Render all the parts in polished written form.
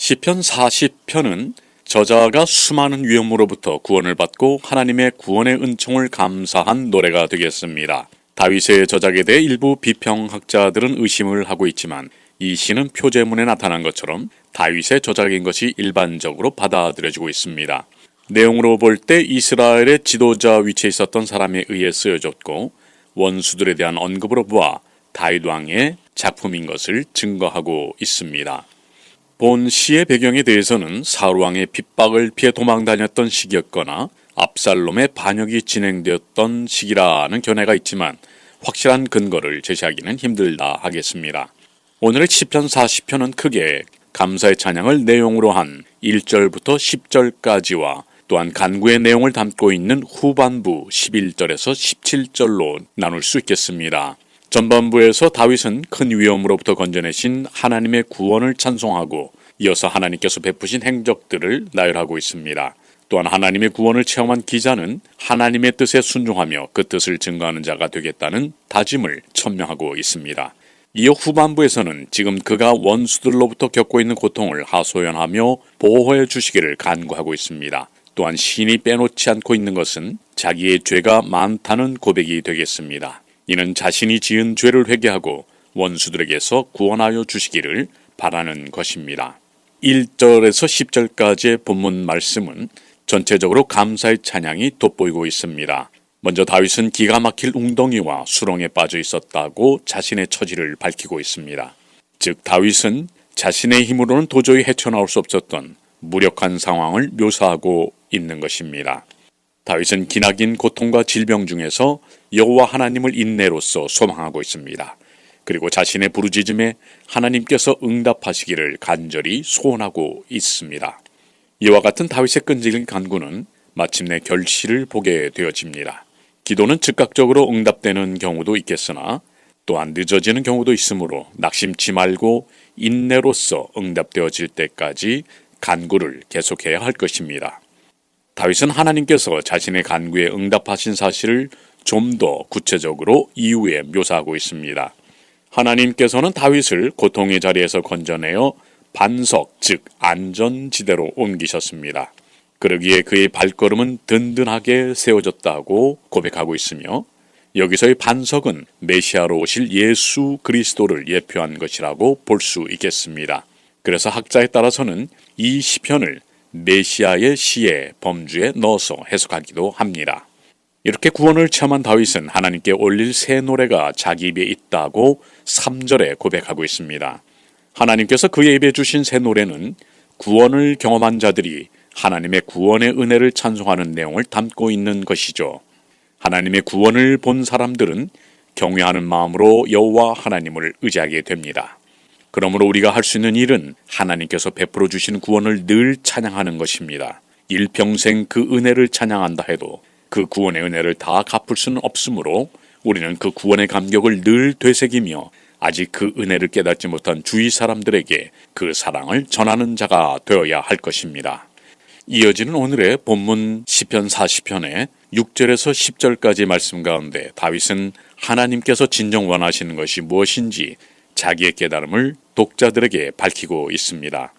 시편 40편은 저자가 수많은 위험으로부터 구원을 받고 하나님의 구원의 은총을 감사한 노래가 되겠습니다. 다윗의 저작에 대해 일부 비평학자들은 의심을 하고 있지만 이 시는 표제문에 나타난 것처럼 다윗의 저작인 것이 일반적으로 받아들여지고 있습니다. 내용으로 볼 때 이스라엘의 지도자 위치에 있었던 사람에 의해 쓰여졌고 원수들에 대한 언급으로 보아 다윗 왕의 작품인 것을 증거하고 있습니다. 본 시의 배경에 대해서는 사울 왕의 핍박을 피해 도망다녔던 시기였거나 압살롬의 반역이 진행되었던 시기라는 견해가 있지만 확실한 근거를 제시하기는 힘들다 하겠습니다. 오늘의 시편 40편은 크게 감사의 찬양을 내용으로 한 1절부터 10절까지와 또한 간구의 내용을 담고 있는 후반부 11절에서 17절로 나눌 수 있겠습니다. 전반부에서 다윗은 큰 위험으로부터 건져내신 하나님의 구원을 찬송하고 이어서 하나님께서 베푸신 행적들을 나열하고 있습니다. 또한 하나님의 구원을 체험한 기자는 하나님의 뜻에 순종하며 그 뜻을 증거하는 자가 되겠다는 다짐을 천명하고 있습니다. 이어 후반부에서는 지금 그가 원수들로부터 겪고 있는 고통을 하소연하며 보호해 주시기를 간구하고 있습니다. 또한 시인이 빼놓지 않고 있는 것은 자기의 죄가 많다는 고백이 되겠습니다. 이는 자신이 지은 죄를 회개하고 원수들에게서 구원하여 주시기를 바라는 것입니다. 1절에서 10절까지의 본문 말씀은 전체적으로 감사의 찬양이 돋보이고 있습니다. 먼저 다윗은 기가 막힐 웅덩이와 수렁에 빠져 있었다고 자신의 처지를 밝히고 있습니다. 즉 다윗은 자신의 힘으로는 도저히 헤쳐나올 수 없었던 무력한 상황을 묘사하고 있는 것입니다. 다윗은 기나긴 고통과 질병 중에서 여호와 하나님을 인내로써 소망하고 있습니다. 그리고 자신의 부르짖음에 하나님께서 응답하시기를 간절히 소원하고 있습니다. 이와 같은 다윗의 끈질긴 간구는 마침내 결실을 보게 되어집니다. 기도는 즉각적으로 응답되는 경우도 있겠으나 또한 늦어지는 경우도 있으므로 낙심치 말고 인내로써 응답되어질 때까지 간구를 계속해야 할 것입니다. 다윗은 하나님께서 자신의 간구에 응답하신 사실을 좀 더 구체적으로 이후에 묘사하고 있습니다. 하나님께서는 다윗을 고통의 자리에서 건져내어 반석, 즉 안전지대로 옮기셨습니다. 그러기에 그의 발걸음은 든든하게 세워졌다고 고백하고 있으며 여기서의 반석은 메시아로 오실 예수 그리스도를 예표한 것이라고 볼 수 있겠습니다. 그래서 학자에 따라서는 이 시편을 메시아의 시의 범주에 넣어서 해석하기도 합니다. 이렇게 구원을 체험한 다윗은 하나님께 올릴 새 노래가 자기 입에 있다고 3절에 고백하고 있습니다. 하나님께서 그의 입에 주신 새 노래는 구원을 경험한 자들이 하나님의 구원의 은혜를 찬송하는 내용을 담고 있는 것이죠. 하나님의 구원을 본 사람들은 경외하는 마음으로 여호와 하나님을 의지하게 됩니다. 그러므로 우리가 할 수 있는 일은 하나님께서 베풀어 주신 구원을 늘 찬양하는 것입니다. 일평생 그 은혜를 찬양한다 해도 그 구원의 은혜를 다 갚을 수는 없으므로 우리는 그 구원의 감격을 늘 되새기며 아직 그 은혜를 깨닫지 못한 주위 사람들에게 그 사랑을 전하는 자가 되어야 할 것입니다. 이어지는 오늘의 본문 시편 40편의 6절에서 10절까지 말씀 가운데 다윗은 하나님께서 진정 원하시는 것이 무엇인지 자기의 깨달음을 독자들에게 밝히고 있습니다.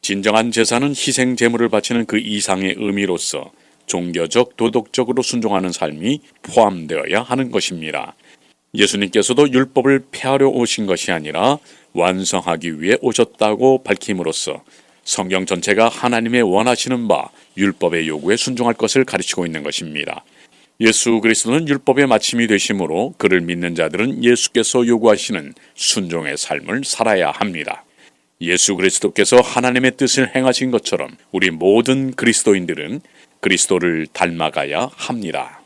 진정한 제사는 희생 제물을 바치는 그 이상의 의미로서 종교적, 도덕적으로 순종하는 삶이 포함되어야 하는 것입니다. 예수님께서도 율법을 폐하려 오신 것이 아니라 완성하기 위해 오셨다고 밝힘으로써 성경 전체가 하나님의 원하시는 바 율법의 요구에 순종할 것을 가르치고 있는 것입니다. 예수 그리스도는 율법의 마침이 되심으로 그를 믿는 자들은 예수께서 요구하시는 순종의 삶을 살아야 합니다. 예수 그리스도께서 하나님의 뜻을 행하신 것처럼 우리 모든 그리스도인들은 그리스도를 닮아가야 합니다.